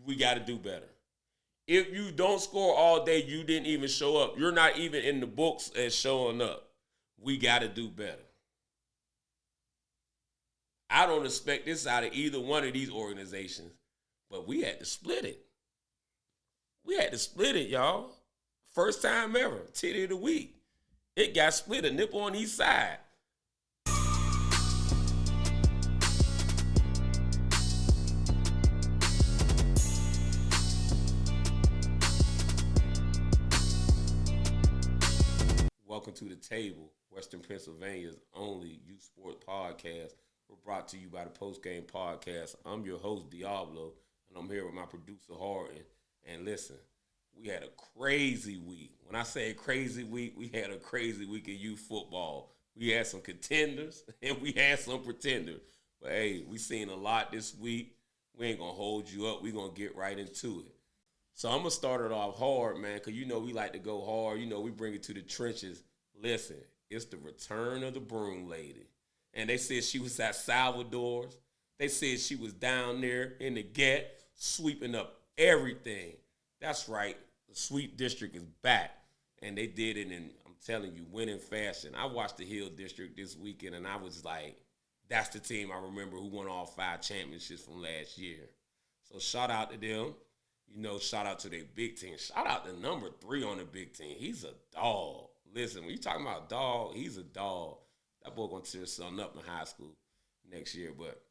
We got to do better. If you don't score all day, you didn't even show up. You're not even in the books as showing up. We got to do better. I don't expect this out of either one of these organizations, but we had to split it. We had to split it, y'all. First time ever. Titty of the week. It got split, a nipple on each side. Welcome to the table, Western Pennsylvania's only youth sport podcast. We're brought to you by the Post Game Podcast. I'm your host, Diablo, and I'm here with my producer, Harden. And listen, we had a crazy week. When I say a crazy week, we had a crazy week in youth football. We had some contenders, and we had some pretenders. But, hey, we seen a lot this week. We ain't going to hold you up. We're going to get right into it. So I'm going to start it off hard, man, because you know we like to go hard. You know, we bring it to the trenches. Listen, it's the return of the Broom lady. And they said she was at Salvador's. They said she was down there in the get, sweeping up everything. That's right. The Sweep District is back. And they did it in, I'm telling you, winning fashion. I watched the Hill District this weekend, and I was like, that's the team I remember who won all 5 championships from last year. So shout out to them. You know, shout out to their big team. Shout out to number 3 on the big team. He's a dog. Listen, when you talking about dog, he's a dog. That boy gonna tear something up in high school next year. But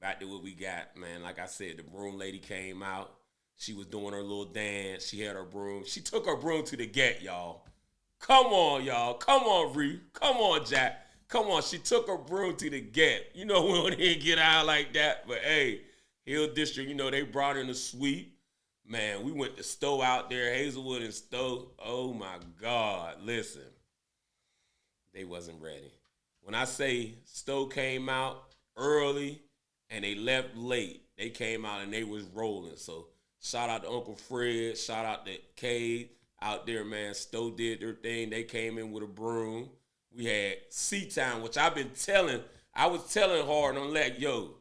back to what we got, man. Like I said, the Broom lady came out. She was doing her little dance. She had her broom. She took her broom to the get, y'all. Come on, y'all. Come on, Ree. Come on, Jack. Come on. She took her broom to the get. You know, we don't even get out like that. But, hey, Hill District, you know, they brought in a sweep. Man, we went to Stowe out there, Hazelwood and Stowe. Oh, my God. Listen, they wasn't ready. When I say Stowe came out early and they left late, they came out and they was rolling. So, shout out to Uncle Fred. Shout out to Cade out there, man. Stowe did their thing. They came in with a broom. We had C-Town, which I was telling Hard on like, yo,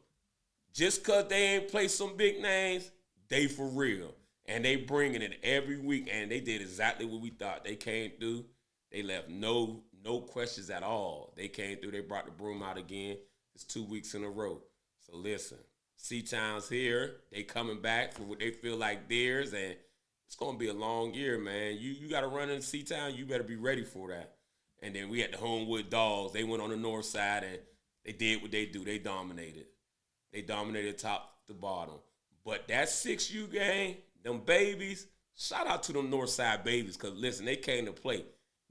just because they ain't play some big names, they for real. And they bringing it every week, and they did exactly what we thought. They came through. They left no questions at all. They came through. They brought the Broom out again. It's 2 weeks in a row. So listen, C-Town's here. They coming back for what they feel like theirs, and it's going to be a long year, man. You got to run in C-Town. You better be ready for that. And then we had the Homewood Dogs. They went on the north side, and they did what they do. They dominated. They dominated top to bottom. But that 6U game, them babies, shout out to them Northside babies because, listen, they came to play.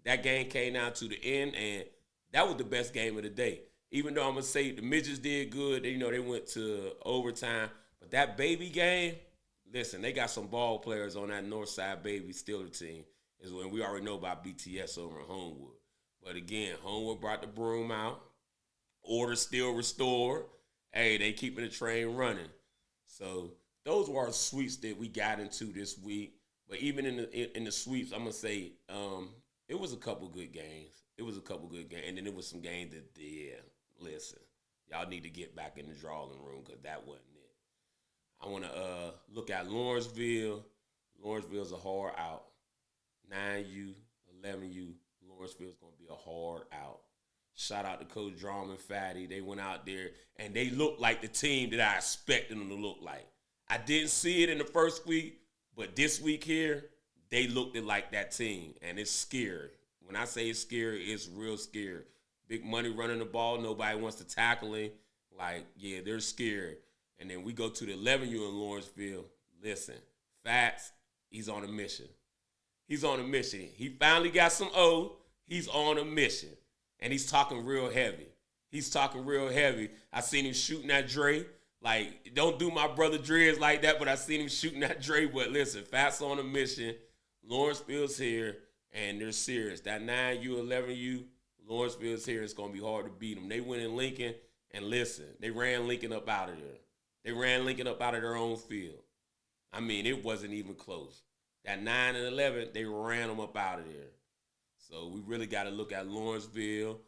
That game came down to the end, and that was the best game of the day. Even though I'm going to say the midgets did good, they went to overtime. But that baby game, listen, they got some ball players on that Northside baby Steeler team. Is when we already know about BTS over in Homewood. But, again, Homewood brought the Broom out. Order still restored. Hey, they keeping the train running. So those were our sweeps that we got into this week. But even in the sweeps, I'm gonna say it was a couple good games. And then it was some games that, yeah, listen, y'all need to get back in the drawing room because that wasn't it. I want to look at Lawrenceville. Lawrenceville's a hard out. 9U, 11U. Lawrenceville's gonna be a hard out. Shout out to Coach Drum and Fatty. They went out there, and they looked like the team that I expected them to look like. I didn't see it in the first week, but this week here, they looked like that team, and it's scary. When I say it's scary, it's real scary. Big money running the ball. Nobody wants to tackle him. Like, yeah, they're scared. And then we go to the 11U in Lawrenceville. Listen, Fats, he's on a mission. He's on a mission. He finally got some O. He's on a mission. And he's talking real heavy. I seen him shooting at Dre. Like, don't do my brother Dre's like that, but I seen him shooting at Dre. But listen, Fats on a mission. Lawrenceville's here, and they're serious. That 9U, 11U, Lawrenceville's here. It's going to be hard to beat them. They went in Lincoln, and listen, they ran Lincoln up out of there. They ran Lincoln up out of their own field. I mean, it wasn't even close. That 9 and 11, they ran them up out of there. So we really got to look at Lawrenceville.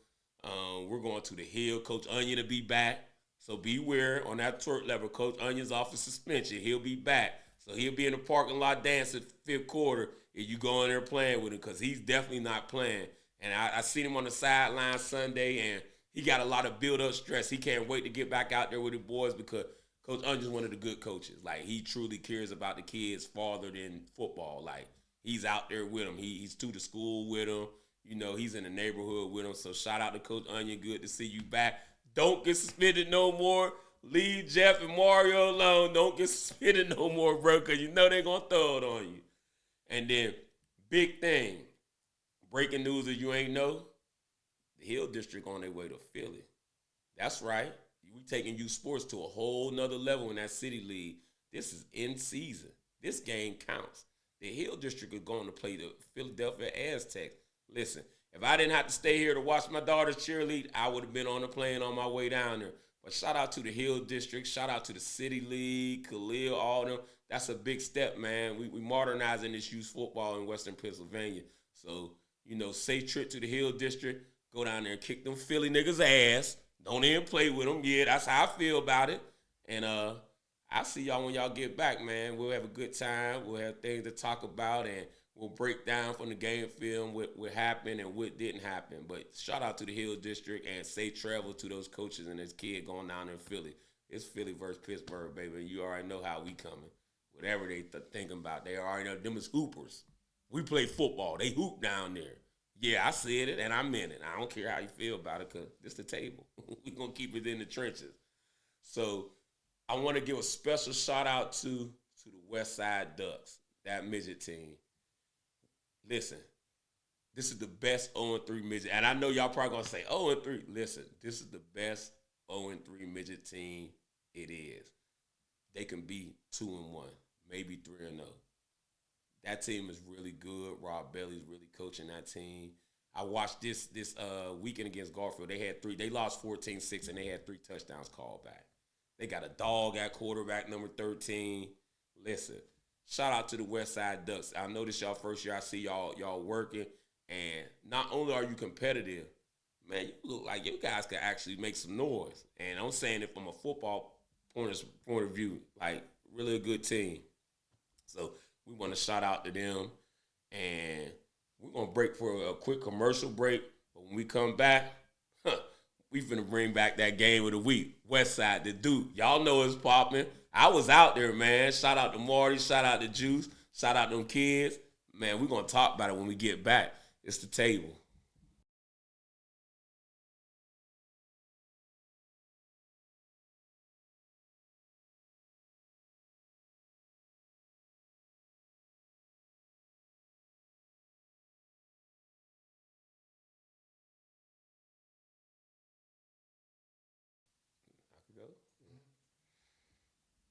We're going to the Hill. Coach Onion to be back. So beware on that twerk level. Coach Onion's off of suspension. He'll be back. So he'll be in the parking lot dancing fifth quarter if you go in there playing with him because he's definitely not playing. And I seen him on the sideline Sunday, and he got a lot of build-up stress. He can't wait to get back out there with the boys because Coach Unger's one of the good coaches. Like, he truly cares about the kids farther than football. Like, he's out there with them. He's to the school with them. You know, he's in the neighborhood with them. So shout out to Coach Onion. Good to see you back. Don't get suspended no more. Leave Jeff and Mario alone. Don't get suspended no more, bro, because you know they're going to throw it on you. And then, big thing, breaking news that you ain't know, the Hill District on their way to Philly. That's right. We taking youth sports to a whole nother level in that city league. This is in season. This game counts. The Hill District is going to play the Philadelphia Aztecs. Listen, if I didn't have to stay here to watch my daughter's cheerlead, I would have been on the plane on my way down there. But shout out to the Hill District. Shout out to the City League, Khalil, all them. That's a big step, man. We modernizing this youth football in Western Pennsylvania. So, you know, safe trip to the Hill District. Go down there and kick them Philly niggas' ass. Don't even play with them. Yeah, that's how I feel about it. And I'll see y'all when y'all get back, man. We'll have a good time. We'll have things to talk about, and we'll break down from the game film what happened and what didn't happen. But shout out to the Hill District and safe travel to those coaches and this kid going down in Philly. It's Philly versus Pittsburgh, baby. You already know how we coming. Whatever they thinking about, they already know them as hoopers. We play football. They hoop down there. Yeah, I said it, and I meant it. I don't care how you feel about it because it's the table. We're going to keep it in the trenches. So I want to give a special shout-out to the West Side Ducks, that midget team. Listen, this is the best 0-3 midget. And I know y'all probably going to say 0-3. Listen, this is the best 0-3 midget team it is. They can be 2-1, maybe 3-0. That team is really good. Rob Bailey's really coaching that team. I watched this weekend against Garfield. They lost 14-6, and they had 3 touchdowns called back. They got a dog at quarterback, number 13. Listen, shout out to the West Side Ducks. I know this y'all first year. I see y'all working. And not only are you competitive, man, you look like you guys can actually make some noise. And I'm saying it from a football point of view, like really a good team. So we want to shout out to them, and we're going to break for a quick commercial break. But when we come back, we finna bring back that game of the week, West Side, the Duke. Y'all know it's popping. I was out there, man. Shout out to Marty. Shout out to Juice. Shout out to them kids. Man, we're going to talk about it when we get back. It's the table.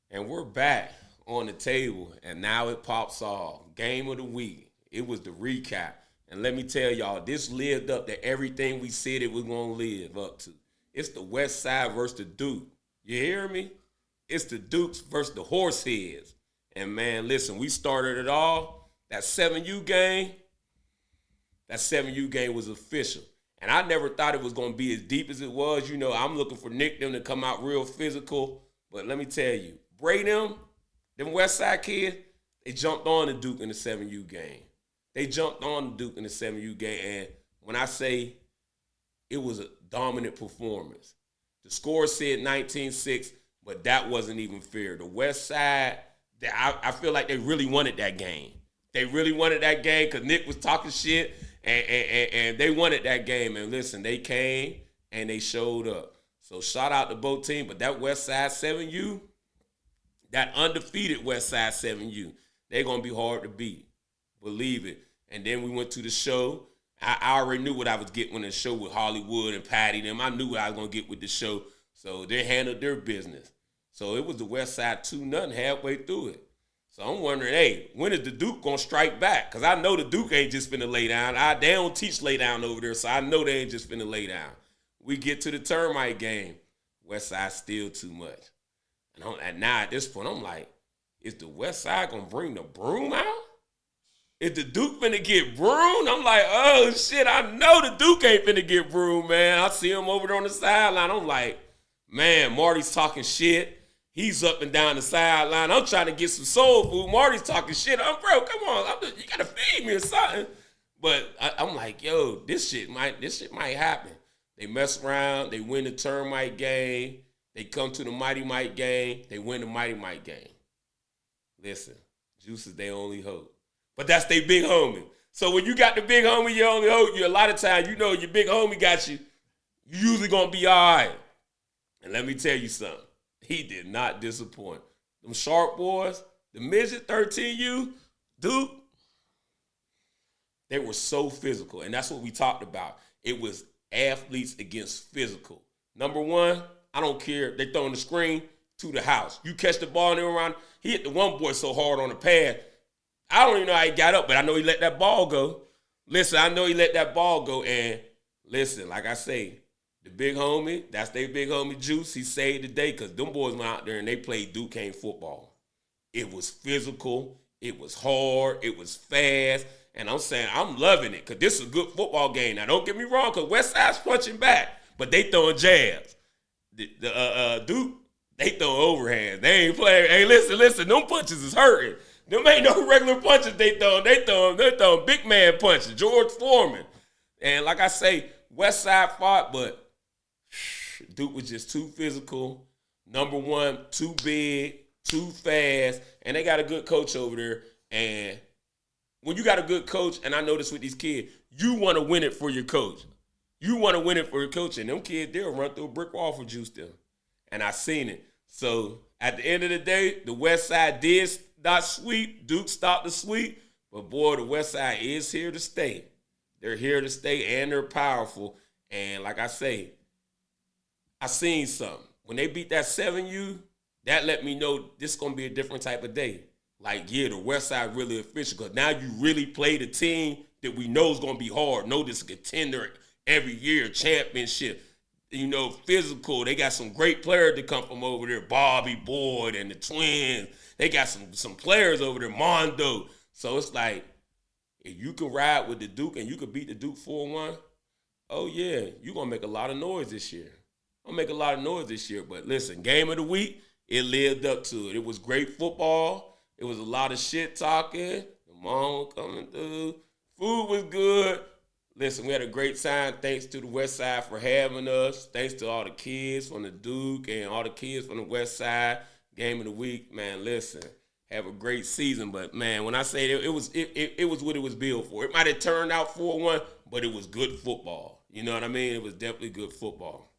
And we're back on the table, and now it pops off. Game of the week. It was the recap. And let me tell y'all, this lived up to everything we said it was going to live up to. It's the West Side versus the Duke. You hear me? It's the Dukes versus the Horseheads. And, man, listen, we started it all. That 7U game was official. And I never thought it was going to be as deep as it was. You know, I'm looking for Nick them to come out real physical. But let me tell you, Bray them West Side kids, they jumped on the Duke in the 7U game. They jumped on the Duke in the 7U game. And when I say it was a dominant performance, the score said 19-6, but that wasn't even fair. The West Side, I feel like they really wanted that game. They really wanted that game because Nick was talking shit, and they wanted that game. And listen, they came and they showed up. So shout out to both teams. But that West Side 7U, that undefeated West Side 7U, they're going to be hard to beat. Believe it. And then we went to the show. I already knew what I was getting on the show with Hollywood and Patty them. I knew what I was going to get with the show. So they handled their business. So it was the West Side 2-0 halfway through it. So I'm wondering, hey, when is the Duke going to strike back? Because I know the Duke ain't just finna lay down. They don't teach lay down over there, so I know they ain't just finna lay down. We get to the termite game. West Side still too much. And now at this point, I'm like, is the West Side going to bring the Broom out? Is the Duke finna get Broom? I'm like, oh, shit, I know the Duke ain't finna get Broom, man. I see him over there on the sideline. I'm like, man, Marty's talking shit. He's up and down the sideline. I'm trying to get some soul food. Marty's talking shit. I'm, bro, come on. You got to feed me or something. But I'm like, yo, this shit might happen. They mess around. They win the Termite game. They come to the Mighty Mite game. They win the Mighty Mite game. Listen, Juice is their only hope. But that's their big homie. So when you got the big homie, your only hope, a lot of times, you know, your big homie got you. You usually going to be all right. And let me tell you something. He did not disappoint. Them Sharp boys, the midget 13U, dude, they were so physical. And that's what we talked about. It was athletes against physical. Number one, I don't care. They throwing the screen to the house. You catch the ball and they're around. He hit the one boy so hard on the pad. I don't even know how he got up, but I know he let that ball go. Listen, I know he let that ball go. And listen, like I say, the big homie, that's their big homie Juice. He saved the day because them boys went out there and they played Duquesne football. It was physical. It was hard. It was fast. And I'm saying I'm loving it because this is a good football game. Now, don't get me wrong because Westside's punching back, but they throwing jabs. The Duke, they throwing overhands. They ain't playing. Hey, listen, them punches is hurting. Them ain't no regular punches they throwing. They throwing big man punches. George Foreman. And like I say, Westside fought, but Duke was just too physical. Number one, too big, too fast, and they got a good coach over there. And when you got a good coach, and I notice with these kids, you want to win it for your coach. You want to win it for your coach, and them kids, they'll run through a brick wall for Juice them. And I seen it. So at the end of the day, the West Side did not sweep. Duke stopped the sweep. But, boy, the West Side is here to stay. They're here to stay, and they're powerful. And like I say, I seen something. When they beat that 7U, that let me know this is going to be a different type of day. Like, yeah, the West Side really official because now you really play the team that we know is going to be hard. Know this contender every year, championship. You know, physical. They got some great players that come from over there. Bobby Boyd and the Twins. They got some players over there, Mondo. So it's like, if you can ride with the Duke and you can beat the Duke 4-1, oh, yeah, you're going to make a lot of noise this year. But listen, game of the week, it lived up to it. It was great football. It was a lot of shit talking. The mom coming through. Food was good. Listen, we had a great time. Thanks to the West Side for having us. Thanks to all the kids from the Duke and all the kids from the West Side. Game of the week, man, listen, have a great season. But, man, when I say it was what it was built for. It might have turned out 4-1, but it was good football. You know what I mean? It was definitely good football.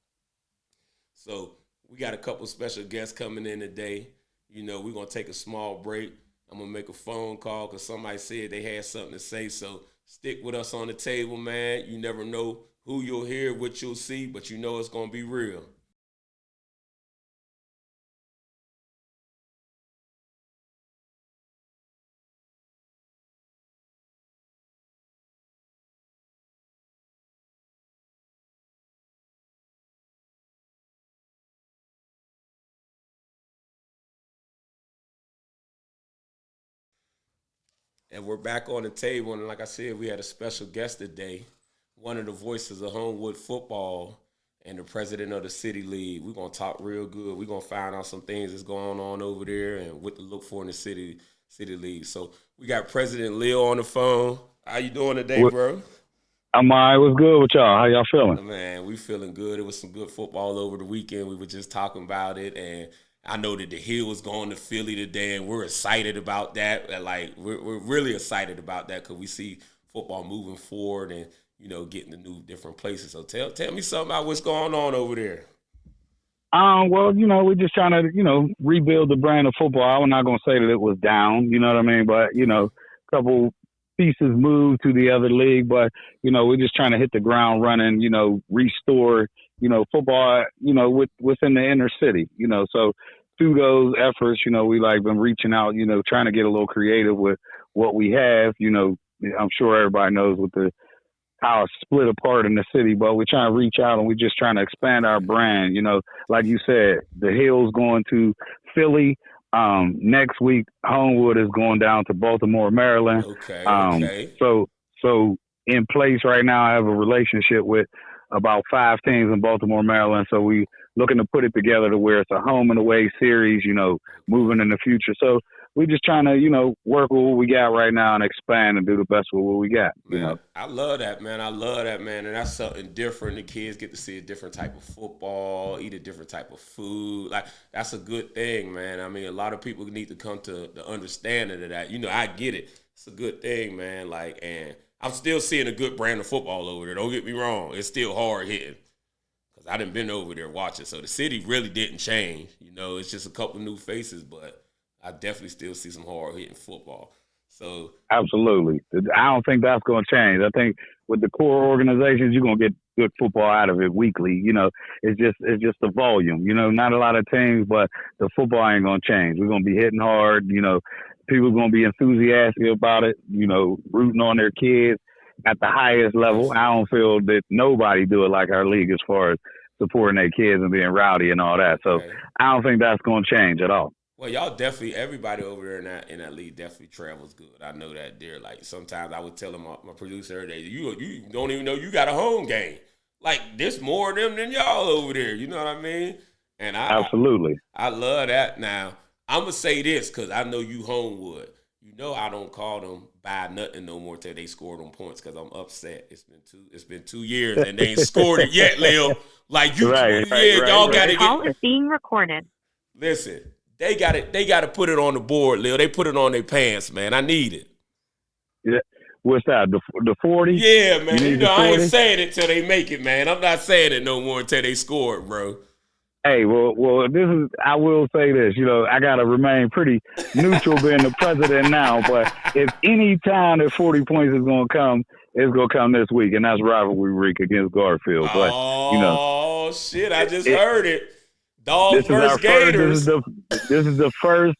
So we got a couple special guests coming in today. You know, we're going to take a small break. I'm going to make a phone call because somebody said they had something to say. So stick with us on the table, man. You never know who you'll hear, what you'll see, but you know it's going to be real. And we're back on the table, and like I said, we had a special guest today, one of the voices of Homewood football and the president of the City League. We're going to talk real good. We're going to find out some things that's going on over there and what to look for in the City League. So we got President Leo on the phone. How you doing today, bro? I'm all right. What's good with y'all? How y'all feeling? Man, we feeling good. It was some good football over the weekend. We were just talking about it, and I know that the Hill was going to Philly today, and we're excited about that. Like, we're really excited about that because we see football moving forward and, you know, getting to new different places. So tell me something about what's going on over there. Well, you know, we're just trying to, you know, rebuild the brand of football. I'm not going to say that it was down, you know what I mean? But, you know, a couple pieces moved to the other league. But, you know, we're just trying to hit the ground running, you know, restore, you know, football, you know, within the inner city, you know. So through those efforts, you know, we like been reaching out, you know, trying to get a little creative with what we have. You know, I'm sure everybody knows how it's split apart in the city, but we're trying to reach out and we're just trying to expand our brand. You know, like you said, the Hill's going to Philly. Next week, Homewood is going down to Baltimore, Maryland. Okay. So in place right now, I have a relationship with about 5 teams in Baltimore, Maryland. So we looking to put it together to where it's a home and away series, moving in the future. So we're just trying to, work with what we got right now and expand and do the best with what we got, Man, I love that, man. I love that, man. And that's something different. The kids get to see a different type of football, eat a different type of food. Like, that's a good thing, man. I mean, a lot of people need to come to the understanding of that. I get it. It's a good thing, man. Like, and I'm still seeing a good brand of football over there. Don't get me wrong. It's still hard hitting. Because I done been over there watching. So the city really didn't change. It's just a couple new faces, but I definitely still see some hard hitting football. So absolutely, I don't think that's going to change. I think with the core organizations, you're going to get good football out of it weekly. It's just the volume. Not a lot of teams, but the football ain't going to change. We're going to be hitting hard. People are going to be enthusiastic about it. Rooting on their kids at the highest level. I don't feel that nobody do it like our league as far as supporting their kids and being rowdy and all that. So okay. I don't think that's going to change at all. Well, y'all definitely, everybody over there in that league definitely travels good. I know that there. Like, sometimes I would tell my producer every day, you don't even know you got a home game. Like, there's more of them than y'all over there. You know what I mean? And absolutely. I love that. Now, I'm going to say this because I know you Homewood. I don't call them by nothing no more till they score them points because I'm upset. It's been 2 years and they ain't scored it yet, Lil. Like, y'all got to get. Call is being recorded. Listen. They got to put it on the board, Lil. They put it on their pants, man. I need it. Yeah. What's that? The 40? Yeah, man. I ain't saying it till they make it, man. I'm not saying it no more until they score it, bro. Hey, well, I will say this. I got to remain pretty neutral being the president now. But if any time that 40 points is going to come, it's going to come this week, and that's rivalry week against Garfield. But shit! I just heard it. Dogs versus Gators. This is the first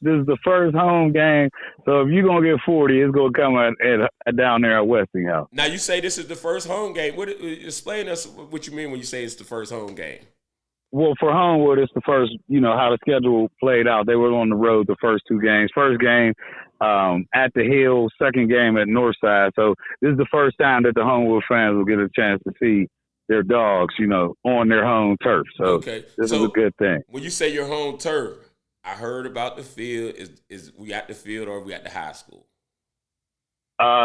home game. So if you're gonna get 40, it's gonna come at down there at Westinghouse. Now you say this is the first home game. Explain us what you mean when you say it's the first home game. Well, for Homewood, it's the first. How the schedule played out. They were on the road the first two games. First game at the Hill. Second game at Northside. So this is the first time that the Homewood fans will get a chance to see their dogs, on their home turf. So this is a good thing. When you say your home turf, I heard about the field. Is we at the field or are we at the high school?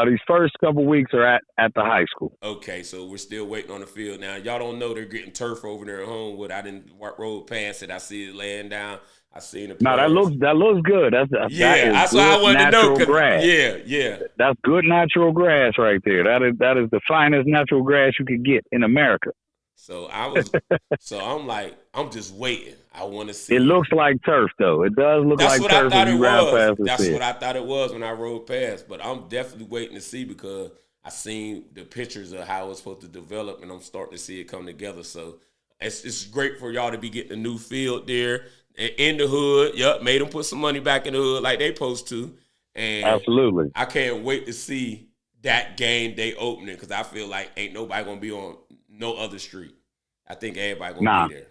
These first couple weeks are at the high school. Okay, so we're still waiting on the field. Now, y'all don't know they're getting turf over there at Homewood. I didn't roll past it. I see it laying down. I seen it. No, that looks good. That's what I wanted to know. Grass. Yeah. That's good natural grass right there. That is the finest natural grass you could get in America. So I'm just waiting. I want to see. It looks like turf, though. It does look like turf. That's what I thought it was when I rode past. But I'm definitely waiting to see because I seen the pictures of how it's supposed to develop, and I'm starting to see it come together. So it's great for y'all to be getting a new field there. In the hood, made them put some money back in the hood like they supposed to. And absolutely. I can't wait to see that game day opening because I feel like ain't nobody going to be on no other street. I think everybody going to be there.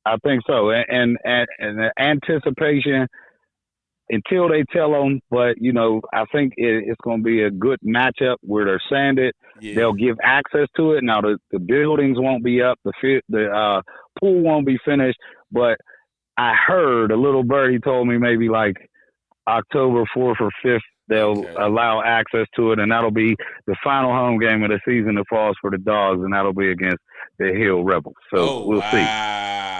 I think so. And the anticipation until they tell them, but, I think it's going to be a good matchup where they're sanded. Yeah. They'll give access to it. Now, the buildings won't be up. The pool won't be finished, but I heard a little birdie told me maybe like October 4th or 5th they'll allow access to it, and that'll be the final home game of the season that falls for the Dogs, and that'll be against the Hill Rebels. So we'll see.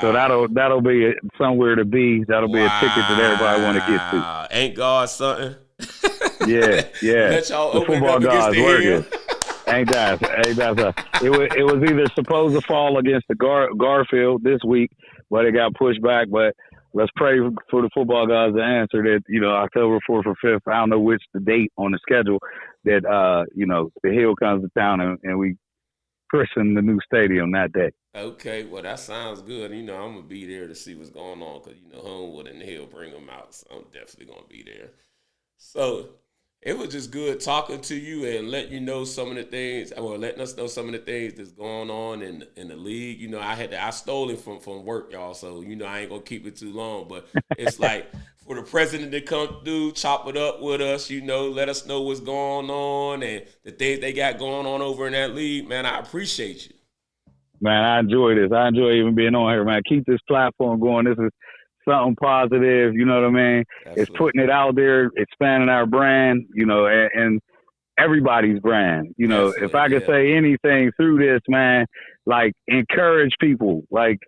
So that'll be somewhere to be. That'll be a ticket that everybody want to get to. Ain't God something? Yeah. Let y'all open football up against the Hill. Ain't that? It was either supposed to fall against the Garfield this week, but it got pushed back. But let's pray for the football guys to answer that, October 4th or 5th. I don't know which the date on the schedule that, the Hill comes to town and we christen the new stadium that day. Okay, well, that sounds good. I'm going to be there to see what's going on because, Homewood and the Hill bring them out. So I'm definitely going to be there. So it was just good talking to you and letting you know some of the things, or letting us know some of the things that's going on in the league. I stole it from work, y'all, so I ain't gonna keep it too long. But it's like for the president to come through, chop it up with us, let us know what's going on and the things they got going on over in that league. Man, I appreciate you. man. I enjoy this. I enjoy even being on here, man. Keep this platform going. This is something positive. You know what I mean? It's Absolutely. putting it out there, expanding our brand. You know, and everybody's brand. You know, if I Definitely, could yeah. say anything through this, man, like encourage people. Like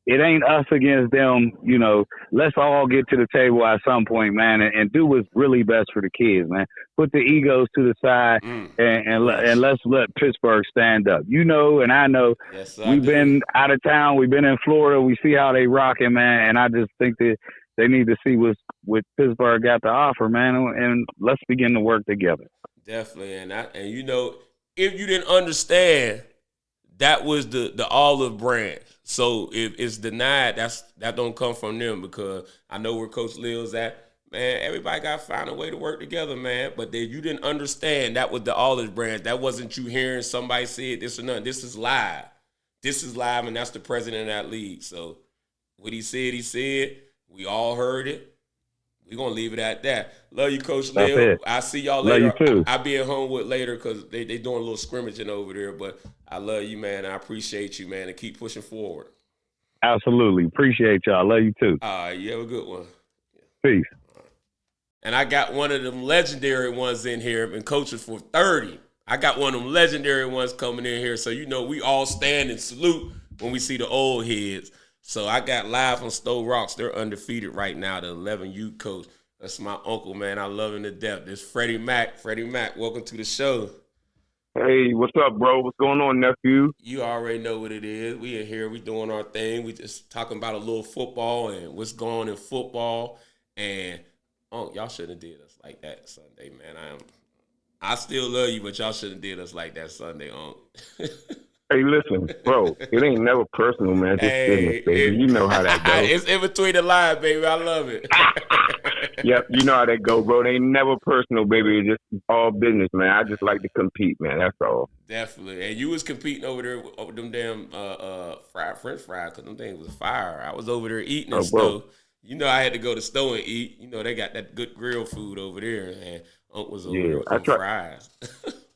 it ain't us against them. You know, let's all get to the table at some point, man, and do what's really best for the kids, man. Put the egos to the side and Preach. let's let Pittsburgh stand up. You know, and I know Yes, I we've do. been out of town. We've been in Florida. We see how they rocking, man. And I just think that they need to see what Pittsburgh got to offer, man. And let's begin to work together. Definitely. And you know, if you didn't understand, that was the olive branch. So if it's denied, that don't come from them because I know where Coach Lil's at. Man, everybody got to find a way to work together, man. But then you didn't understand that was the olive branch. That wasn't you hearing somebody say this or nothing. This is live. This is live, and that's the president of that league. So what he said, he said. We all heard it. We're gonna leave it at that. Love you, Coach That's Lil. it. I see y'all Love you later. too. I'll be at Homewood later because they doing a little scrimmaging over there. But I love you, man. I appreciate you, man, and keep pushing forward. Absolutely. Appreciate y'all. Love you too. All right, you have a good one. Peace. And I got one of them legendary ones in here. Been coaching for 30. I got one of them legendary ones coming in here. So you know we all stand and salute when we see the old heads. So I got live from Stowe Rocks. They're undefeated right now, the 11U coach. That's my uncle, man. I love him to death. This Freddie Mack. Freddie Mack, welcome to the show. Hey, what's up, bro? What's going on, nephew? You already know what it is. We in here. We doing our thing. We just talking about a little football and what's going on in football. And y'all shouldn't have did us like that Sunday, man. I still love you, but y'all shouldn't have did us like that Sunday, Hey, listen, bro. It ain't never personal, man. Just business, Hey, baby. You know how that goes. it's in between the lines, baby. I love it. Yep, you know how that go, bro. It ain't never personal, baby. It's just all business, man. I just like to compete, man. That's all. Definitely. And you was competing over there over them damn fried French fries because them things was fire. I was over there eating and Oh, bro. Stowe. You know I had to go to Stowe and eat. You know they got that good grill food over there, and Unc was over there Yeah, with them fries.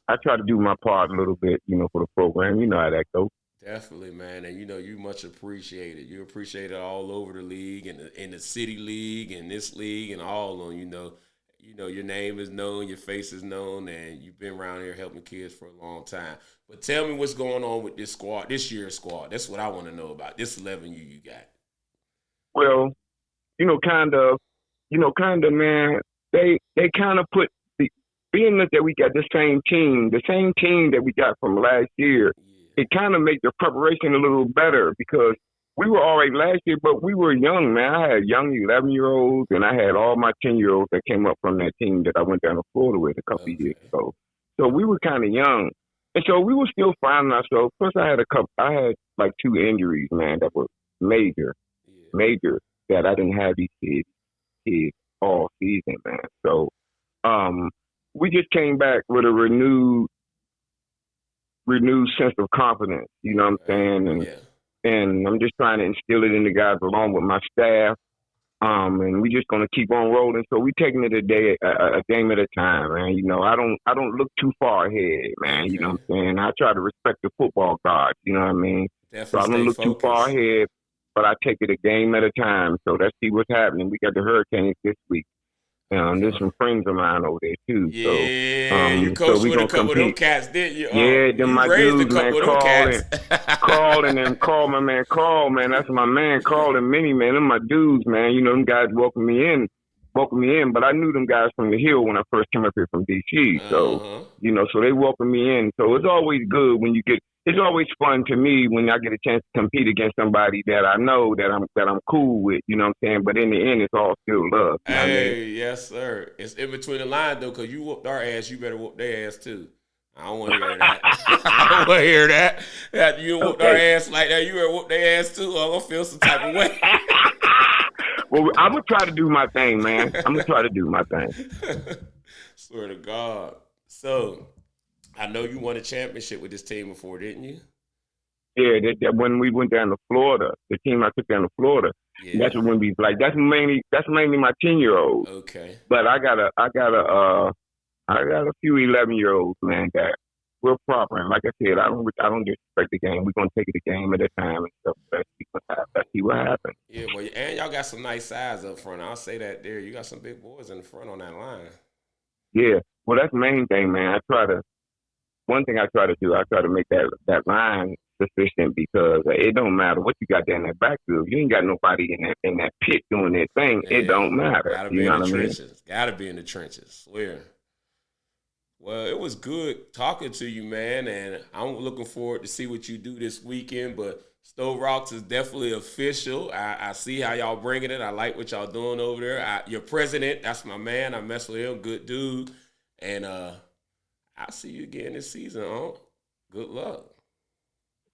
I try to do my part a little bit, for the program. You know how that goes. Definitely, man, and you know you much appreciated. You appreciate it all over the league and the city league and this league and all of them. You know your name is known, your face is known, and you've been around here helping kids for a long time. But tell me what's going on with this squad, this year's squad. That's what I want to know about. This 11 you got. Well, kind of, man. They kind of put being that we got the same team that we got from last year. Yeah. It kind of made the preparation a little better because we were all right last year, but we were young, man. I had young 11-year-olds, and I had all my 10-year-olds that came up from that team that I went down to Florida with a couple of years ago. So we were kind of young, and so we were still finding ourselves. Plus, I had like 2 injuries, man, that were major, that I didn't have these kids all season, man. So, we just came back with a renewed sense of confidence. You know what I'm saying? And I'm just trying to instill it in the guys along with my staff. And we just gonna keep on rolling. So we taking it a game at a time, man. I don't look too far ahead, man. You know what I'm saying? I try to respect the football gods. You know what I mean? Definitely so I don't look too far ahead, but I take it a game at a time. So let's see what's happening. We got the Hurricanes this week. There's some friends of mine over there too. Yeah, so, you coached with a couple compete. of them cats, didn't you? Yeah, them my raised dudes, a couple man. of them cats. Call my man, Carl, man. That's my man, Carl and Minnie, man. Them my dudes, man. Them guys welcomed me in. But I knew them guys from the Hill when I first came up here from DC. So, so they welcomed me in. So it's always good when it's always fun to me when I get a chance to compete against somebody that I know that I'm cool with, you know what I'm saying? But in the end, it's all still love. You know what I mean? Yes, sir. It's in between the lines, though, because you whooped our ass, you better whoop their ass, too. I don't want to hear that. I don't want to hear that. After you whooped our ass like that, you better whoop their ass, too, or I'm going to feel some type of way. Well, I'm going to try to do my thing, man. I'm going to try to do my thing. Swear to God. So, I know you won a championship with this team before, didn't you? Yeah, that when we went down to Florida, the team I took down to Florida, that's when we that's mainly my 10-year-olds. Okay. But I got a few 11-year-olds, man, that real proper. And like I said, I don't disrespect the game. We're gonna take it a game at a time and stuff. Let's see what happens. Yeah, well, and y'all got some nice size up front. I'll say that there. You got some big boys in the front on that line. Yeah. Well, that's the main thing, man. One thing I try to do, I try to make that line sufficient because it don't matter what you got there in that backfield. You ain't got nobody in that pit doing that thing. Yeah, It don't matter. Gotta be You in know the what I mean? trenches. Gotta be in the trenches. Swear. Well, it was good talking to you, man, and I'm looking forward to see what you do this weekend. But Stove Rocks is definitely official. I see how y'all bringing it. I like what y'all doing over there. Your president, that's my man. I mess with him, good dude. And I'll see you again this season, Good luck.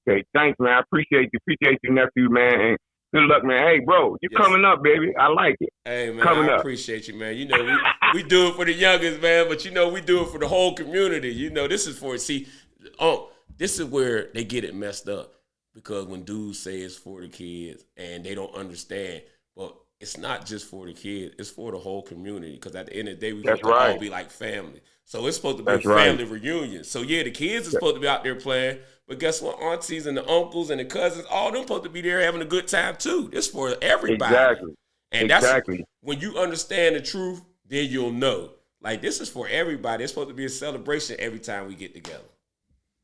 Okay, thanks, man. I appreciate you, nephew, man. And good luck, man. Hey, bro, you coming up, baby. I like it. Hey, man, coming I up. appreciate you, man. You know, we do it for the youngest, man, but, we do it for the whole community. This is this is where they get it messed up because when dudes say it's for the kids and they don't understand, well, it's not just for the kids. It's for the whole community because at the end of the day, we supposed to all be like family. So it's supposed to be a family reunion. So, yeah, the kids are supposed to be out there playing, but guess what? Aunties and the uncles and the cousins, all them supposed to be there having a good time too. It's for everybody. Exactly. And that's when you understand the truth, then you'll know. Like, this is for everybody. It's supposed to be a celebration every time we get together.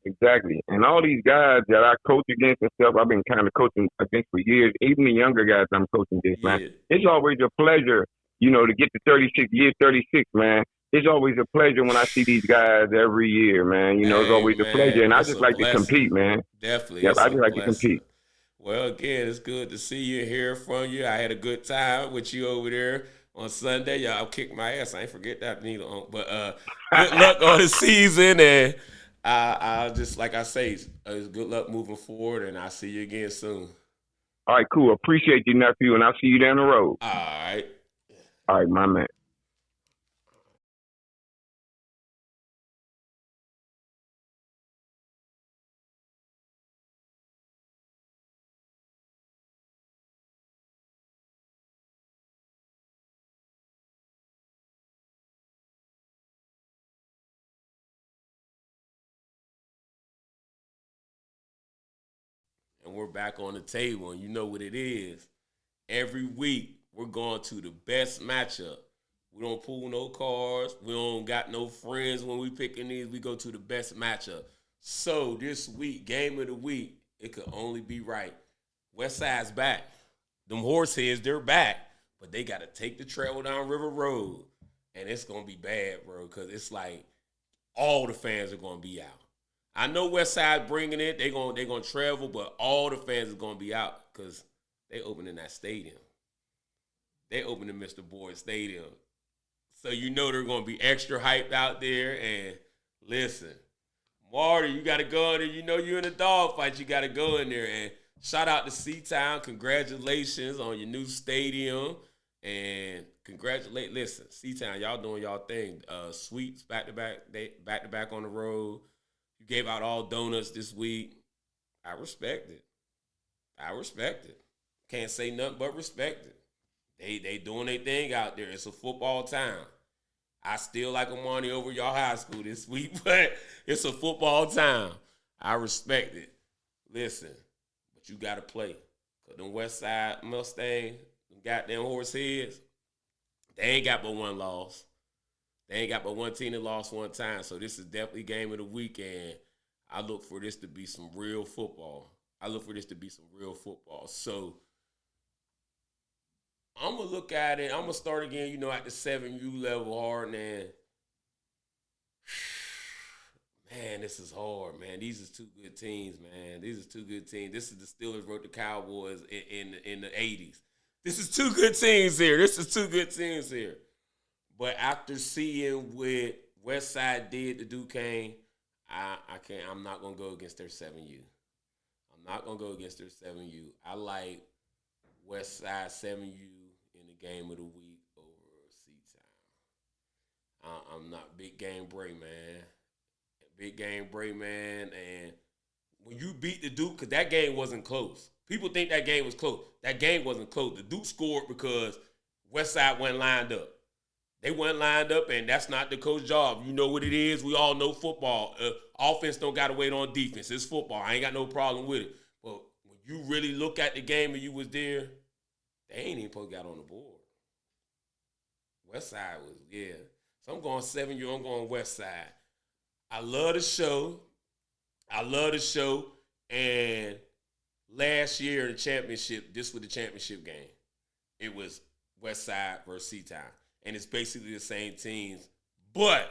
Exactly. And all these guys that I coach against and stuff, I've been kind of coaching against for years. Even the younger guys I'm coaching against, man. It's always a pleasure, to get to 36, man. It's always a pleasure when I see these guys every year, man. It's always a pleasure. And I just like to compete, man. Definitely. Yep, I just like to compete. Well, again, it's good to see you and hear from you. I had a good time with you over there on Sunday. Y'all kicked my ass. I ain't forget that neither. But good luck on the season. And I'll just, like I say, good luck moving forward. And I'll see you again soon. All right, cool. Appreciate you, nephew. And I'll see you down the road. All right. All right, my man. And we're back on the table, and you know what it is. Every week, we're going to the best matchup. We don't pull no cards. We don't got no friends when we picking these. We go to the best matchup. So this week, game of the week, it could only be right. West Side's back. Them horseheads, they're back. But they got to take the travel down River Road. And it's going to be bad, bro, because it's like all the fans are going to be out. I know West Side bringing it. They're gonna travel, but all the fans are going to be out because they opening that stadium. They opening Mr. Boyd Stadium. So you know they're going to be extra hyped out there. And listen, Marty, you got to go in there. You know you're in a dog fight. You got to go in there. And shout out to C-Town. Congratulations on your new stadium. And listen, C-Town, y'all doing y'all thing. Sweeps back-to-back on the road. You gave out all donuts this week. I respect it. Can't say nothing but respect it. They doing their thing out there. It's a football town. I still like Amani over y'all high school this week, but it's a football town. I respect it. Listen, but you got to play. Because them West Side Mustang, them goddamn horse heads, they ain't got but one loss. They ain't got but one team that lost one time. So this is definitely game of the weekend. I look for this to be some real football. So I'm going to look at it. I'm going to start again, at the 7U level hard. And, man, this is hard, man. These is two good teams, man. This is the Steelers wrote the Cowboys in the 80s. This is two good teams here. But after seeing what West Side did to Duquesne, I'm not going to go against their 7U. I like West Side 7U in the game of the week over C-Town. I'm not Big Game Bray, man. And when you beat the Duke, because that game wasn't close. People think that game was close. That game wasn't close. The Duke scored because West Side wasn't lined up. They weren't lined up, and that's not the coach's job. You know what it is. We all know football. Offense don't got to wait on defense. It's football. I ain't got no problem with it. But when you really look at the game and you was there, they ain't even supposed to got on the board. West Side was, yeah. So I'm going 7-year. I'm going West Side. I love the show. And last year in the championship, this was the championship game. It was West Side versus C-Town. And it's basically the same teams. But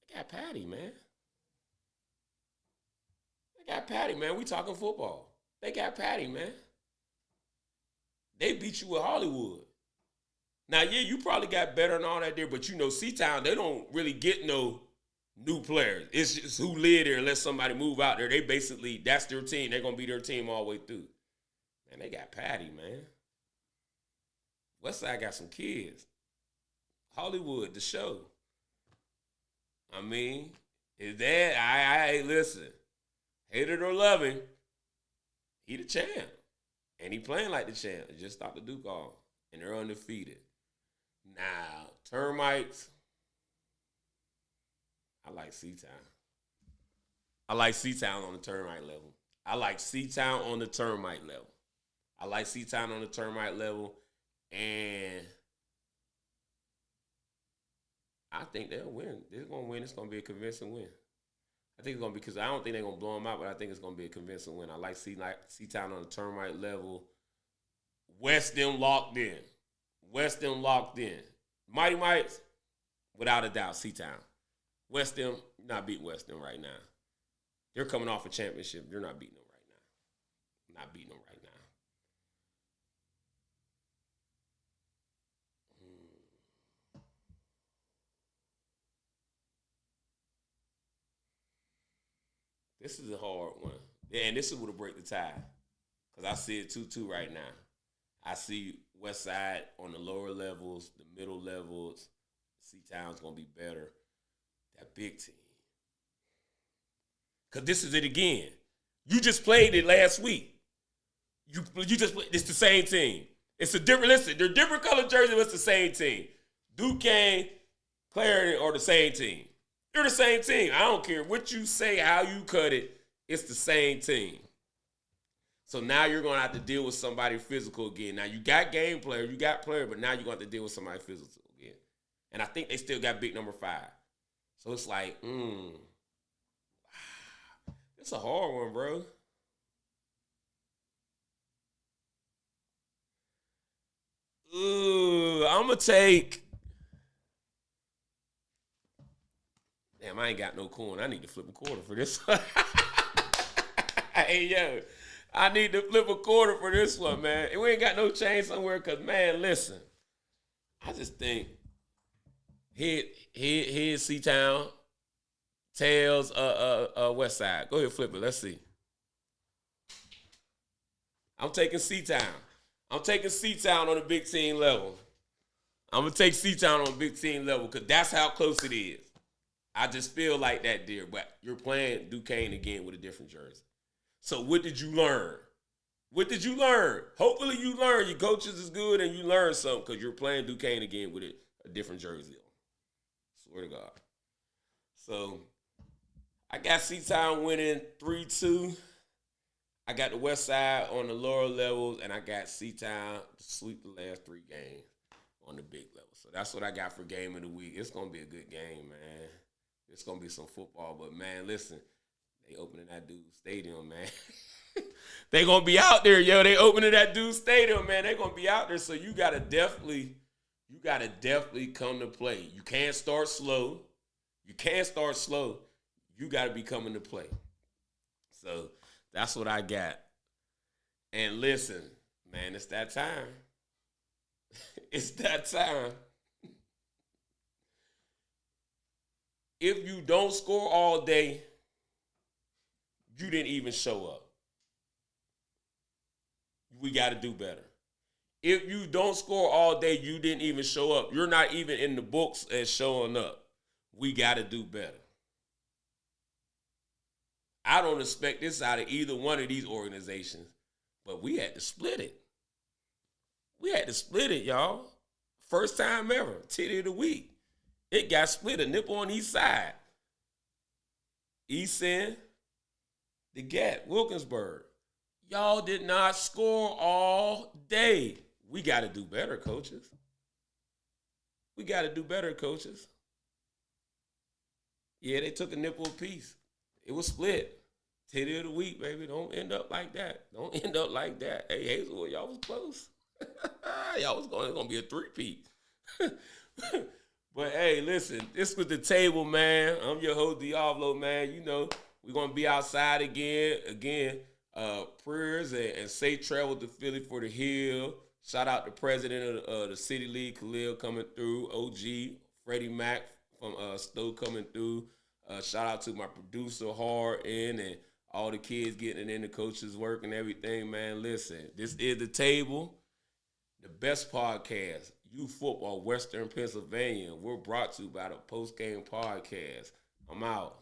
they got Patty, man. We talking football. They got Patty, man. They beat you with Hollywood. Now, yeah, you probably got better and all that there, but you know, C-Town, they don't really get no new players. It's just who live there and let somebody move out there. They basically, that's their team. They're going to be their team all the way through. Man, they got Patty, man. Westside got some kids. Hollywood, the show. I mean, is that, I listen, hate it or love him, he the champ. And he playing like the champ. They just stopped the Duke off. And they're undefeated. Now, Termites, I like C-Town. I like C-Town on the Termite level. And I think they'll win. They're going to win. It's going to be a convincing win. I think it's going to be, because I don't think they're going to blow them out, but I think it's going to be a convincing win. I like C-Town on the Termite level. West them locked in. Mighty Mites, without a doubt, C-Town. West them, not beating West them right now. They're coming off a championship. You're not beating them right now. This is a hard one. Yeah, and this is what will break the tie. Because I see it 2-2 right now. I see West Side on the lower levels, the middle levels. C-Town's going to be better. That big team. Because this is it again. You just played it last week. You just played. It's the same team. It's a different, listen, they're different color jerseys, but it's the same team. Duquesne, Clarendon are the same team. They're the same team. I don't care what you say, how you cut it. It's the same team. So now you're going to have to deal with somebody physical again. Now you got game player, you got player, but now you're going to have to deal with somebody physical again. And I think they still got big number 5. So it's like, it's a hard one, bro. I'm going to take. Damn, I ain't got no coin. I need to flip a quarter for this one. Hey, yo. I need to flip a quarter for this one, man. And we ain't got no change somewhere because, man, listen. I just think head C-Town, tails West Side. Go ahead, flip it. Let's see. I'm taking C-Town. I'm taking C-Town on the big team level. I'm going to take C-Town on the big team level because that's how close it is. I just feel like that, dear. But you're playing Duquesne again with a different jersey. So what did you learn? Hopefully you learn. Your coaches is good and you learn something because you're playing Duquesne again with a different jersey on. Swear to God. So I got C-Town winning 3-2. I got the West Side on the lower levels, and I got C-Town to sweep the last 3 games on the big level. So that's what I got for game of the week. It's going to be a good game, man. It's going to be some football. But, man, listen. They opening that dude's stadium, man. They going to be out there, yo. They opening that dude's stadium, man. They going to be out there. So you got to definitely come to play. You can't start slow. You got to be coming to play. So that's what I got. And listen, man, it's that time. It's that time. If you don't score all day, you didn't even show up. We got to do better. If you don't score all day, you didn't even show up. You're not even in the books as showing up. We got to do better. I don't expect this out of either one of these organizations, but we had to split it. Y'all. First time ever. Titty of the week. It got split, a nipple on each side. East End, the Gap, Wilkinsburg. Y'all did not score all day. We got to do better, coaches. We got to do better, coaches. Yeah, they took a nipple apiece. It was split. Titty of the week, baby. Don't end up like that. Don't end up like that. Hey, Hazelwood, y'all was close. Y'all was going to be a three-peat. But, hey, listen, this was the table, man. I'm your host, Diablo, man. You know, we're going to be outside again. Prayers and safe travel to Philly for the Hill. Shout out to president of the City League, Khalil, coming through. OG, Freddy Mack from Stowe coming through. Shout out to my producer, Harden, and all the kids getting in the coaches' work and everything, man. Listen, this is The Table, the best podcast, youth football, Western Pennsylvania. We're brought to you by the Post Game Podcast. I'm out.